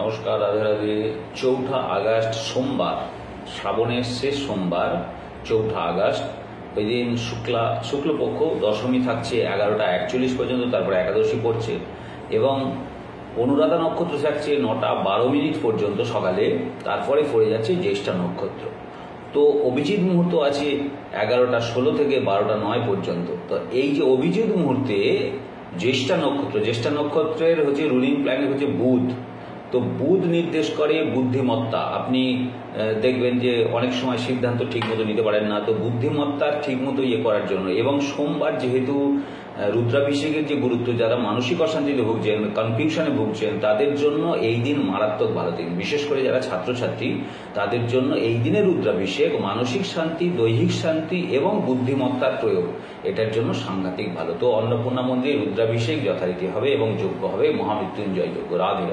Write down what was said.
নমস্কার, রাধে রাধে। 4 আগস্ট সোমবার, শ্রাবণের শেষ সোমবার 4 আগস্ট। ওই দিন শুক্লপক্ষ দশমী থাকছে 11টা 41 পর্যন্ত, তারপরে একাদশী পড়ছে এবং অনুরাধা নক্ষত্র থাকছে 9টা 12 মিনিট পর্যন্ত সকালে, তারপরে পড়ে যাচ্ছে জ্যেষ্ঠা নক্ষত্র। তো অভিজিৎ মুহূর্ত আছে 11টা 16 থেকে 12টা 9 পর্যন্ত। তো এই যে অভিজিৎ মুহূর্তে জ্যেষ্ঠা নক্ষত্রের হচ্ছে রুলিং প্ল্যানেট হচ্ছে বুধ। তো বুধ নির্দেশ করে বুদ্ধিমত্তা। আপনি দেখবেন যে অনেক সময় সিদ্ধান্ত ঠিক মতো নিতে পারেন না, তো বুদ্ধিমত্তার ঠিক মতো করার জন্য। এবং সোমবার যেহেতু রুদ্রাভিষেকের যে গুরুত্ব, যারা মানসিক অশান্তিতে ভুগছেন, কনফিউশনে ভুগছেন, তাদের জন্য এই দিন মারাত্মক ভালো দিন। বিশেষ করে যারা ছাত্রছাত্রী, তাদের জন্য এই দিনে রুদ্রাভিষেক মানসিক শান্তি, দৈহিক শান্তি এবং বুদ্ধিমত্তার প্রয়োগ, এটার জন্য সাংঘাতিক ভালো। তো অন্নপূর্ণা মন্দিরে রুদ্রাভিষেক যথারীতি হবে এবং যোগ্য হবে মহামৃত্যুঞ্জয় যোগ্য। রাধে।